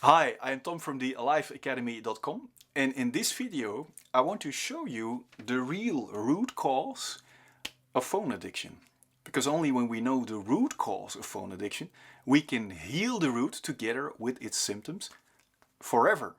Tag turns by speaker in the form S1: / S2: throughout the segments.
S1: Hi, I'm Tom from the AliveAcademy.com, and in this video I want to show you the real root cause of phone addiction. Because only when we know the root cause of phone addiction, we can heal the root together with its symptoms forever.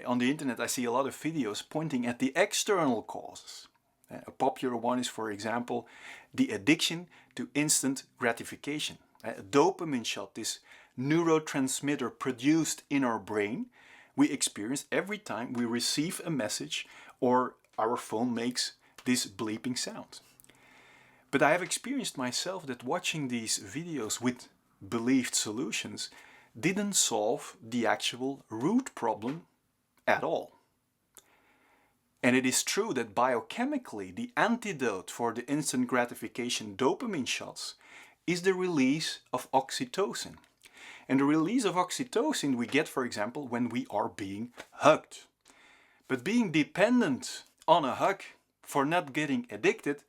S1: On the internet I see a lot of videos pointing at the external causes. A popular one is, for example, the addiction to instant gratification. A dopamine shot, this neurotransmitter produced in our brain, we experience every time we receive a message or our phone makes this bleeping sound. But I have experienced myself that watching these videos with believed solutions didn't solve the actual root problem at all. And it is true that biochemically the antidote for the instant gratification dopamine shots is the release of oxytocin. And the release of oxytocin we get, for example, when we are being hugged. But being dependent on a hug for not getting addicted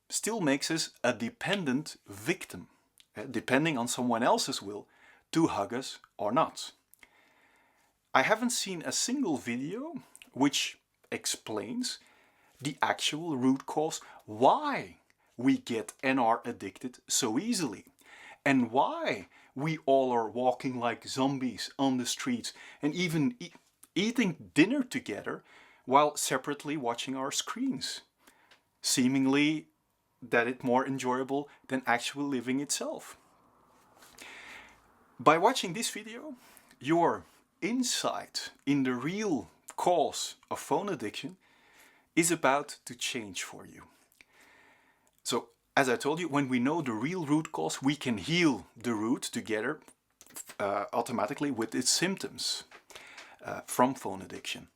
S1: still makes us a dependent victim, depending on someone else's will to hug us or not. I haven't seen a single video which explains the actual root cause why we get and are addicted so easily, and why we all are walking like zombies on the streets and even eating dinner together while separately watching our screens, seemingly that it's more enjoyable than actual living itself. By watching this video, your insight in the real cause of phone addiction is about to change for you. So, as I told you, when we know the real root cause, we can heal the root together automatically with its symptoms from phone addiction.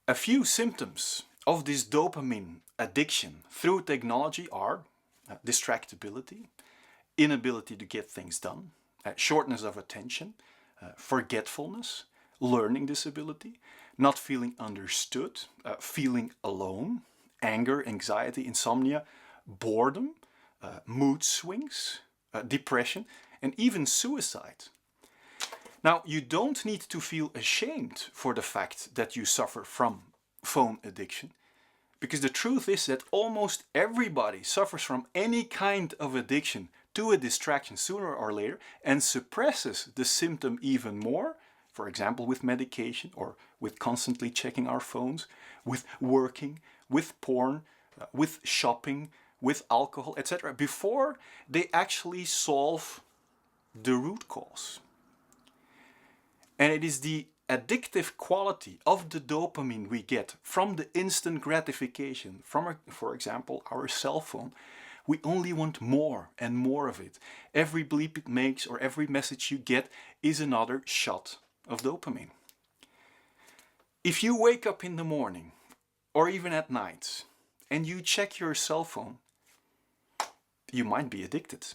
S1: A few symptoms of this dopamine addiction through technology are distractibility, inability to get things done, shortness of attention, forgetfulness, learning disability, not feeling understood, feeling alone, anger, anxiety, insomnia, boredom, mood swings, depression, and even suicide. Now, you don't need to feel ashamed for the fact that you suffer from phone addiction, because the truth is that almost everybody suffers from any kind of addiction to a distraction sooner or later and suppresses the symptom even more, for example with medication or with constantly checking our phones, with working, with porn, with shopping, with alcohol, etc., before they actually solve the root cause. And it is the addictive quality of the dopamine we get from the instant gratification from, for example, our cell phone. We only want more and more of it. Every bleep it makes or every message you get is another shot of dopamine. If you wake up in the morning or even at night and you check your cell phone, you might be addicted.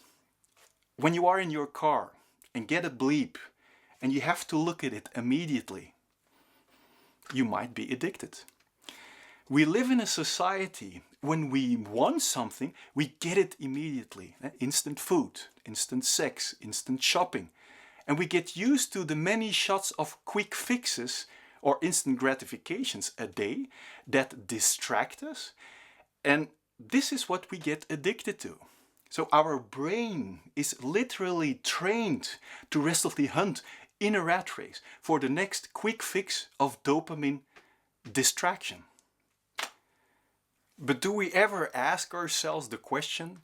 S1: When you are in your car and get a bleep and you have to look at it immediately, you might be addicted. We live in a society when we want something, we get it immediately. Instant food, instant sex, instant shopping. And we get used to the many shots of quick fixes or instant gratifications a day that distract us. And this is what we get addicted to. So our brain is literally trained to restlessly hunt in a rat race for the next quick fix of dopamine distraction. But do we ever ask ourselves the question,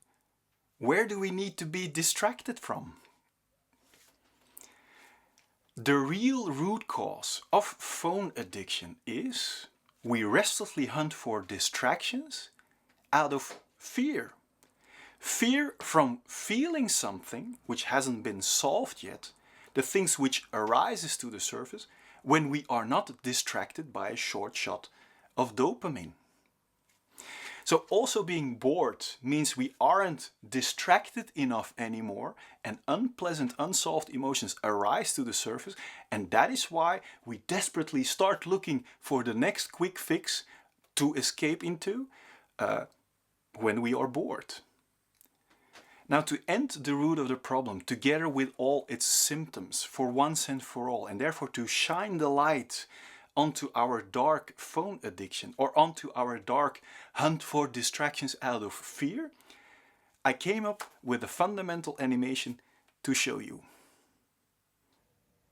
S1: where do we need to be distracted from? The real root cause of phone addiction is we restlessly hunt for distractions out of fear. Fear from feeling something which hasn't been solved yet, the things which arises to the surface when we are not distracted by a short shot of dopamine. So also being bored means we aren't distracted enough anymore and unpleasant, unsolved emotions arise to the surface, and that is why we desperately start looking for the next quick fix to escape into when we are bored. Now, to end the root of the problem together with all its symptoms for once and for all, and therefore to shine the light onto our dark phone addiction or onto our dark hunt for distractions out of fear, I came up with a fundamental animation to show you.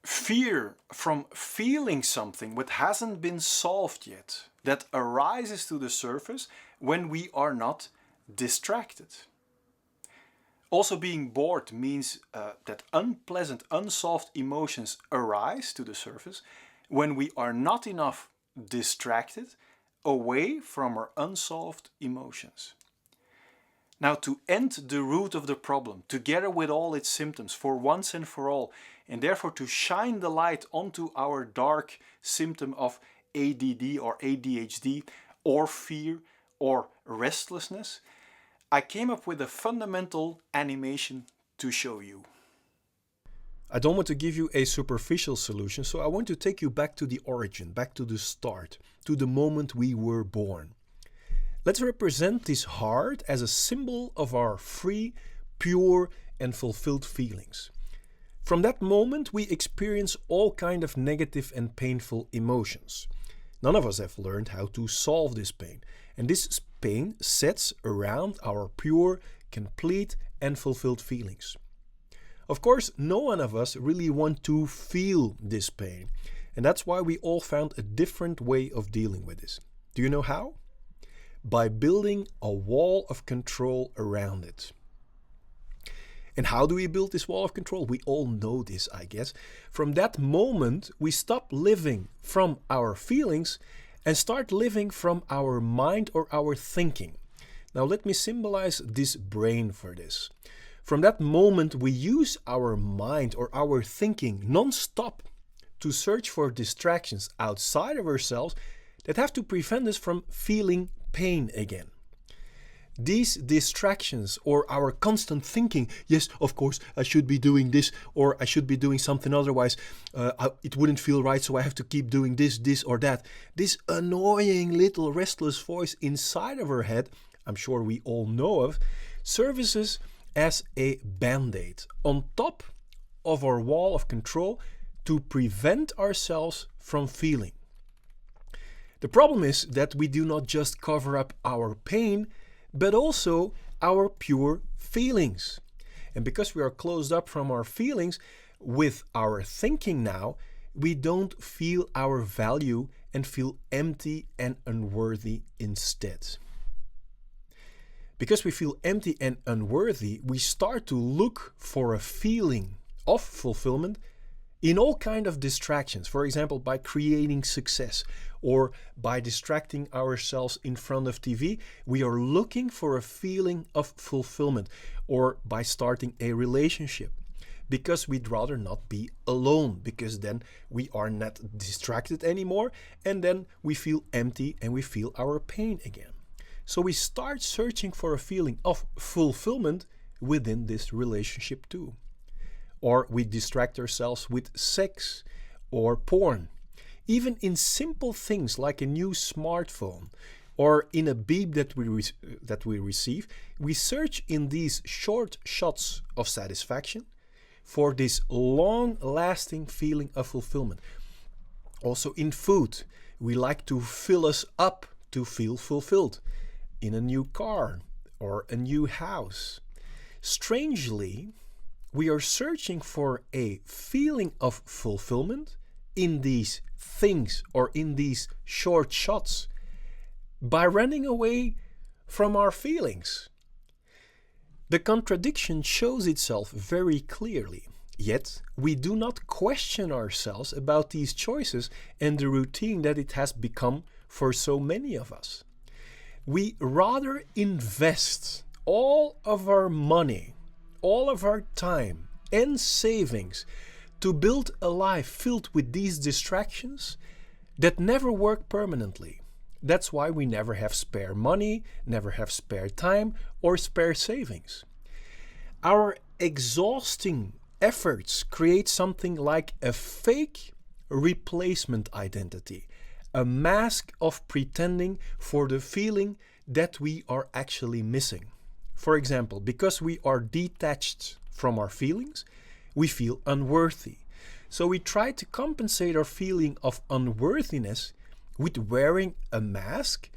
S1: Fear from feeling something what hasn't been solved yet, that arises to the surface when we are not distracted. Also, being bored means that unpleasant, unsolved emotions arise to the surface when we are not enough distracted away from our unsolved emotions. Now, to end the root of the problem, together with all its symptoms, for once and for all, and therefore to shine the light onto our dark symptom of ADD or ADHD, or fear, or restlessness, I came up with a fundamental animation to show you.
S2: I don't want to give you a superficial solution, so I want to take you back to the origin, back to the start, to the moment we were born. Let's represent this heart as a symbol of our free, pure, and fulfilled feelings. From that moment, we experience all kinds of negative and painful emotions. None of us have learned how to solve this pain, and this pain sets around our pure, complete, and fulfilled feelings. Of course, no one of us really want to feel this pain, and that's why we all found a different way of dealing with this. Do you know how? By building a wall of control around it. And how do we build this wall of control? We all know this, I guess. From that moment, we stop living from our feelings and start living from our mind or our thinking. Now let me symbolize this brain for this. From that moment, we use our mind or our thinking non-stop to search for distractions outside of ourselves that have to prevent us from feeling pain again. These distractions or our constant thinking, yes, of course, I should be doing this or I should be doing something otherwise, it wouldn't feel right, so I have to keep doing this or that. This annoying little restless voice inside of our head, I'm sure we all know of, services as a band-aid on top of our wall of control to prevent ourselves from feeling. The problem is that we do not just cover up our pain, but also our pure feelings. And because we are closed up from our feelings, with our thinking now, we don't feel our value and feel empty and unworthy instead. Because we feel empty and unworthy, we start to look for a feeling of fulfillment in all kinds of distractions. For example, by creating success or by distracting ourselves in front of TV, we are looking for a feeling of fulfillment, or by starting a relationship, because we'd rather not be alone, because then we are not distracted anymore, and then we feel empty and we feel our pain again. So we start searching for a feeling of fulfillment within this relationship too. Or we distract ourselves with sex or porn. Even in simple things like a new smartphone or in a beep that we receive, we search in these short shots of satisfaction for this long-lasting feeling of fulfillment. Also in food, we like to fill us up to feel fulfilled. In a new car or a new house. Strangely, we are searching for a feeling of fulfillment in these things or in these short shots by running away from our feelings. The contradiction shows itself very clearly, yet we do not question ourselves about these choices and the routine that it has become for so many of us. We rather invest all of our money, all of our time and savings to build a life filled with these distractions that never work permanently. That's why we never have spare money, never have spare time or spare savings. Our exhausting efforts create something like a fake replacement identity. A mask of pretending for the feeling that we are actually missing. For example, because we are detached from our feelings, we feel unworthy. So we try to compensate our feeling of unworthiness with wearing a mask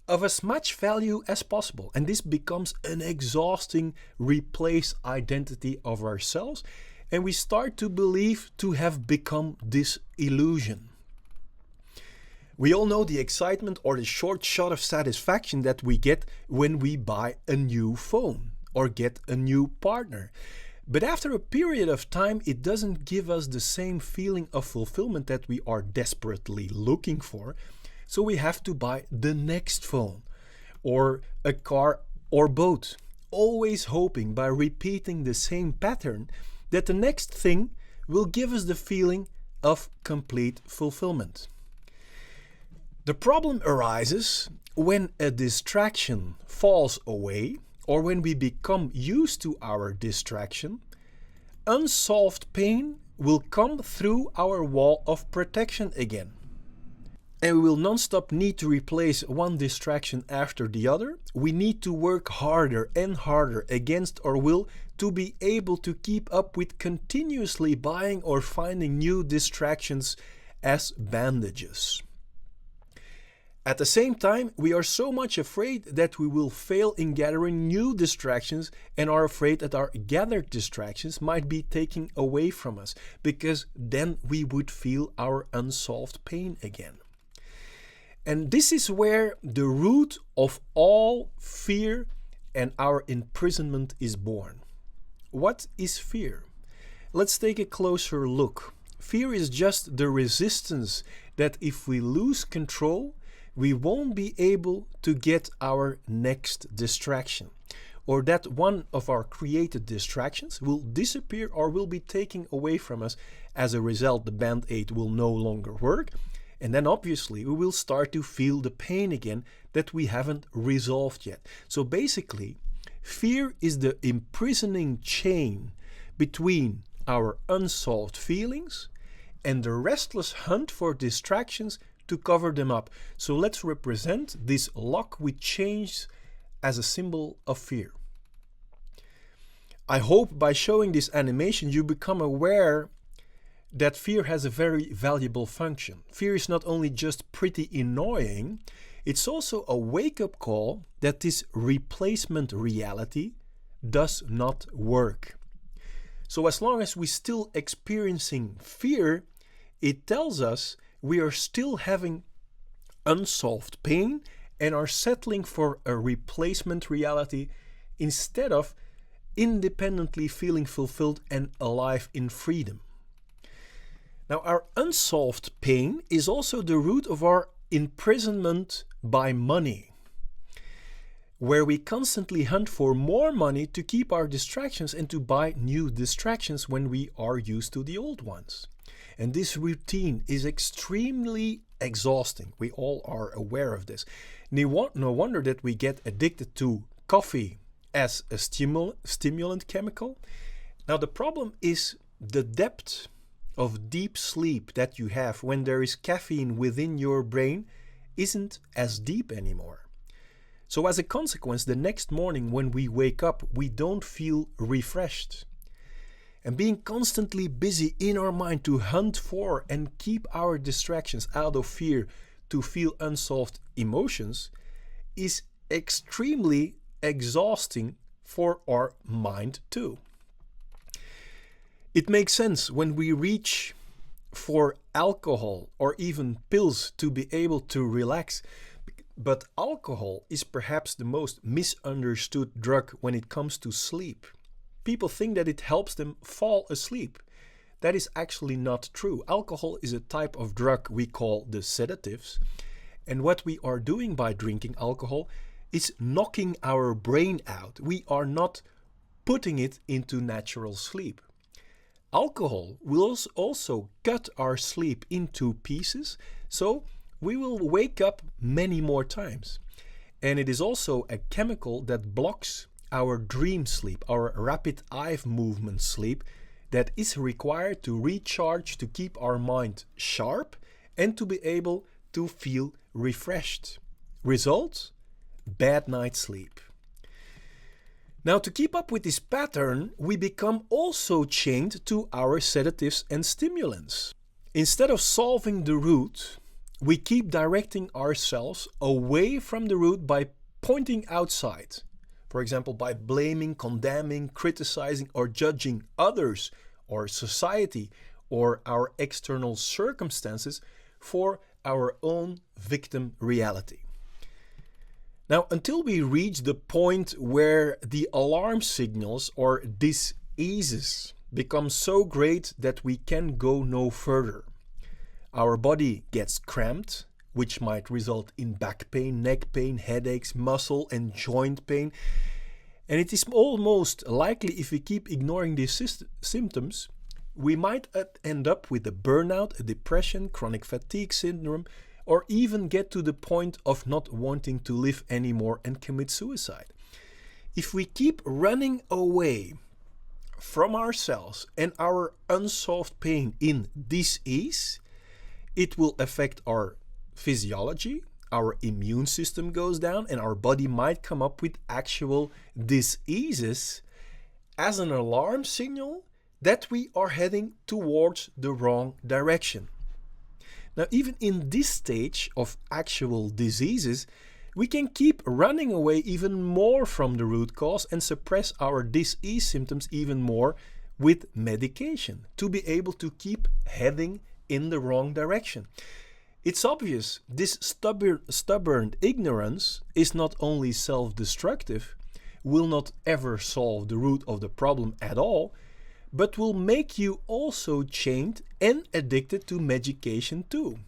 S2: of as much value as possible. And this becomes an exhausting replaced identity of ourselves. And we start to believe to have become this illusion. We all know the excitement or the short shot of satisfaction that we get when we buy a new phone or get a new partner. But after a period of time, it doesn't give us the same feeling of fulfillment that we are desperately looking for. So we have to buy the next phone or a car or boat, always hoping by repeating the same pattern that the next thing will give us the feeling of complete fulfillment. The problem arises when a distraction falls away or when we become used to our distraction. Unsolved pain will come through our wall of protection again. And we will non-stop need to replace one distraction after the other. We need to work harder and harder against our will to be able to keep up with continuously buying or finding new distractions as bandages. At the same time, we are so much afraid that we will fail in gathering new distractions and are afraid that our gathered distractions might be taken away from us, because then we would feel our unsolved pain again. And this is where the root of all fear and our imprisonment is born. What is fear? Let's take a closer look. Fear is just the resistance that if we lose control, we won't be able to get our next distraction, or that one of our created distractions will disappear or will be taken away from us. As a result, the band-aid will no longer work, and then obviously we will start to feel the pain again that we haven't resolved yet. So basically, fear is the imprisoning chain between our unsolved feelings and the restless hunt for distractions to cover them up. So let's represent this lock with chains as a symbol of fear. I hope by showing this animation you become aware that fear has a very valuable function. Fear is not only just pretty annoying, it's also a wake-up call that this replacement reality does not work. So as long as we're still experiencing fear, it tells us we are still having unsolved pain and are settling for a replacement reality instead of independently feeling fulfilled and alive in freedom. Now, our unsolved pain is also the root of our imprisonment by money, where we constantly hunt for more money to keep our distractions and to buy new distractions when we are used to the old ones. And this routine is extremely exhausting. We all are aware of this. No wonder that we get addicted to coffee as a stimulant chemical. Now the problem is the depth of deep sleep that you have when there is caffeine within your brain isn't as deep anymore. So as a consequence, the next morning when we wake up, we don't feel refreshed. And being constantly busy in our mind to hunt for and keep our distractions out of fear to feel unsolved emotions is extremely exhausting for our mind too. It makes sense when we reach for alcohol or even pills to be able to relax, but alcohol is perhaps the most misunderstood drug when it comes to sleep. People think that it helps them fall asleep. That is actually not true. Alcohol is a type of drug we call the sedatives. And what we are doing by drinking alcohol is knocking our brain out. We are not putting it into natural sleep. Alcohol will also cut our sleep into pieces, so we will wake up many more times. And it is also a chemical that blocks our dream sleep, our rapid eye movement sleep, that is required to recharge, to keep our mind sharp and to be able to feel refreshed. Result? Bad night's sleep. Now, to keep up with this pattern, we become also chained to our sedatives and stimulants. Instead of solving the root, we keep directing ourselves away from the root by pointing outside. For example, by blaming, condemning, criticizing, or judging others or society or our external circumstances for our own victim reality. Now, until we reach the point where the alarm signals or diseases become so great that we can go no further, our body gets cramped, which might result in back pain, neck pain, headaches, muscle and joint pain. And it is almost likely, if we keep ignoring these symptoms, we might end up with a burnout, a depression, chronic fatigue syndrome, or even get to the point of not wanting to live anymore and commit suicide. If we keep running away from ourselves and our unsolved pain in disease, it will affect our physiology, our immune system goes down, and our body might come up with actual diseases as an alarm signal that we are heading towards the wrong direction. Now, even in this stage of actual diseases, we can keep running away even more from the root cause and suppress our disease symptoms even more with medication to be able to keep heading in the wrong direction. It's obvious this stubborn ignorance is not only self-destructive, will not ever solve the root of the problem at all, but will make you also chained and addicted to medication too.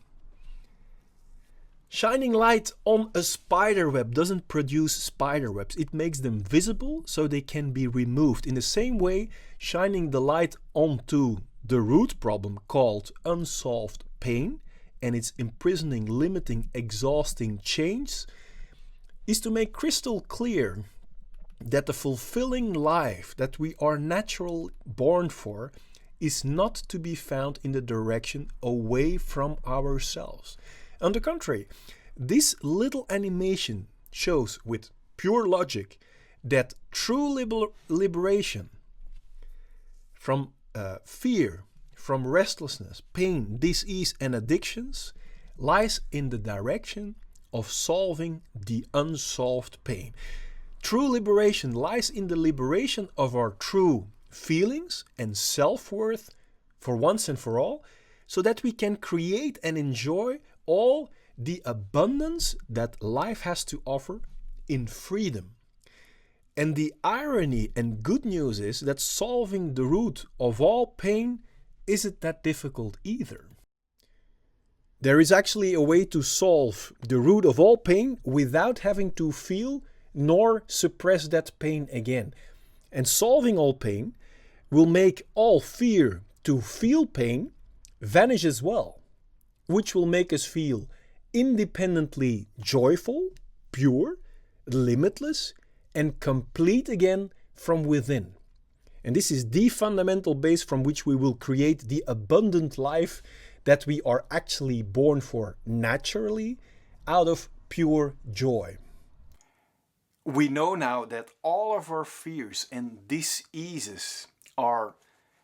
S2: Shining light on a spider web doesn't produce spider webs, it makes them visible so they can be removed. In the same way, shining the light onto the root problem called unsolved pain and its imprisoning, limiting, exhausting chains is to make crystal clear that the fulfilling life that we are naturally born for is not to be found in the direction away from ourselves. On the contrary, this little animation shows with pure logic that true liberation from fear, from restlessness, pain, disease, and addictions lies in the direction of solving the unsolved pain. True liberation lies in the liberation of our true feelings and self-worth for once and for all, so that we can create and enjoy all the abundance that life has to offer in freedom. And the irony and good news is that solving the root of all pain isn't that difficult either. There is actually a way to solve the root of all pain without having to feel nor suppress that pain again. And solving all pain will make all fear to feel pain vanish as well, which will make us feel independently joyful, pure, limitless, and complete again from within. And this is the fundamental base from which we will create the abundant life that we are actually born for naturally out of pure joy.
S1: We know now that all of our fears and diseases are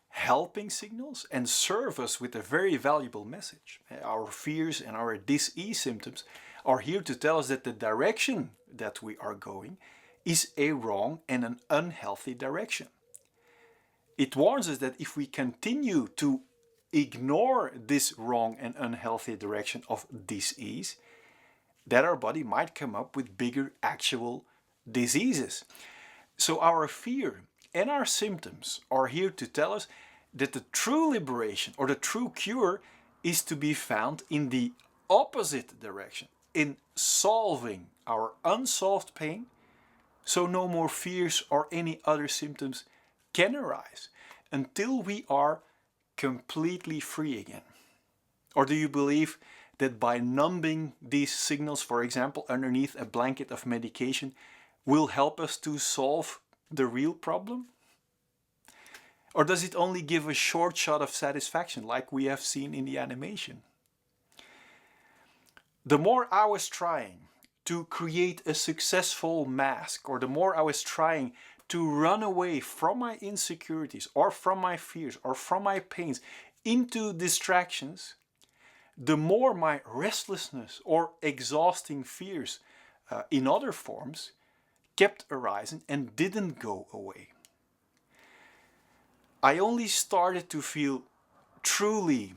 S1: helping signals and serve us with a very valuable message. Our fears and our disease symptoms are here to tell us that the direction that we are going is a wrong and an unhealthy direction. It warns us that if we continue to ignore this wrong and unhealthy direction of disease, that our body might come up with bigger actual diseases. So our fear and our symptoms are here to tell us that the true liberation or the true cure is to be found in the opposite direction, in solving our unsolved pain, so no more fears or any other symptoms can arise until we are completely free again. Or do you believe that by numbing these signals, for example, underneath a blanket of medication, will help us to solve the real problem? Or does it only give a short shot of satisfaction like we have seen in the animation? The more I was trying to create a successful mask, or the more I was trying to run away from my insecurities or from my fears or from my pains into distractions, the more my restlessness or exhausting fears in other forms kept arising and didn't go away. I only started to feel truly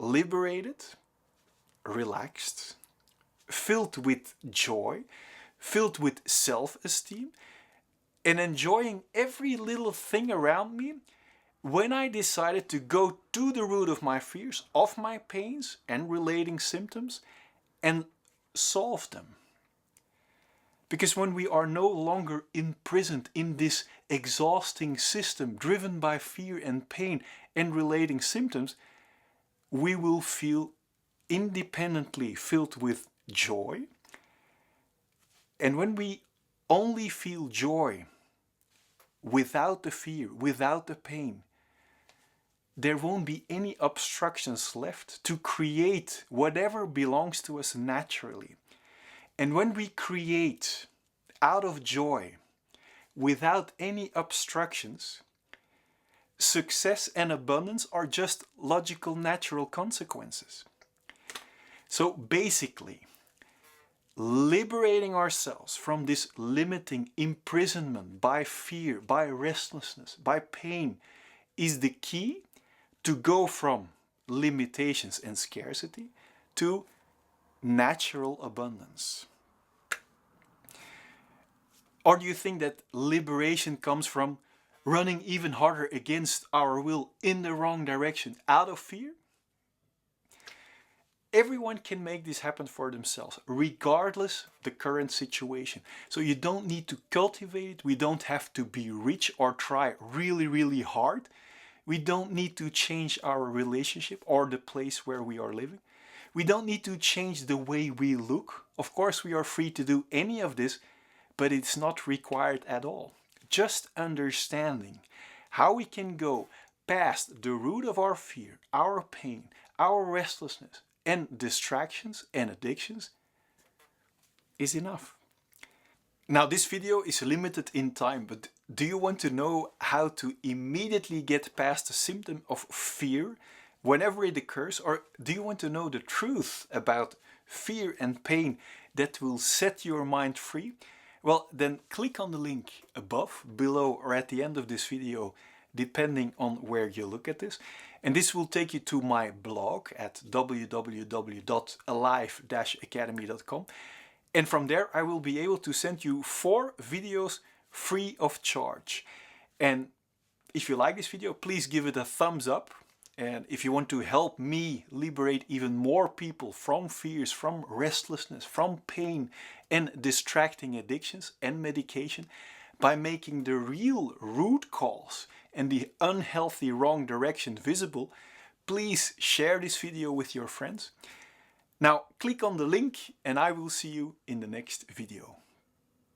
S1: liberated, relaxed, filled with joy, filled with self-esteem, and enjoying every little thing around me when I decided to go to the root of my fears, of my pains and relating symptoms, and solve them. Because when we are no longer imprisoned in this exhausting system driven by fear and pain and relating symptoms, we will feel independently filled with joy. And when we only feel joy without the fear, without the pain, there won't be any obstructions left to create whatever belongs to us naturally. And when we create out of joy, without any obstructions, success and abundance are just logical, natural consequences. So basically, liberating ourselves from this limiting imprisonment by fear, by restlessness, by pain is the key to go from limitations and scarcity to natural abundance. Or do you think that liberation comes from running even harder against our will in the wrong direction out of fear? Everyone can make this happen for themselves, regardless the current situation. So you don't need to cultivate it. We don't have to be rich or try really, really hard. We don't need to change our relationship or the place where we are living. We don't need to change the way we look. Of course, we are free to do any of this, but it's not required at all. Just understanding how we can go past the root of our fear, our pain, our restlessness, and distractions and addictions is enough. Now, this video is limited in time, but do you want to know how to immediately get past the symptom of fear whenever it occurs? Or do you want to know the truth about fear and pain that will set your mind free? Well, then click on the link above, below, or at the end of this video, depending on where you look at this. And this will take you to my blog at www.alive-academy.com. And from there, I will be able to send you 4 videos free of charge. And if you like this video, please give it a thumbs up. And if you want to help me liberate even more people from fears, from restlessness, from pain and distracting addictions and medication by making the real root cause and the unhealthy wrong direction visible, please share this video with your friends. Now click on the link and I will see you in the next video.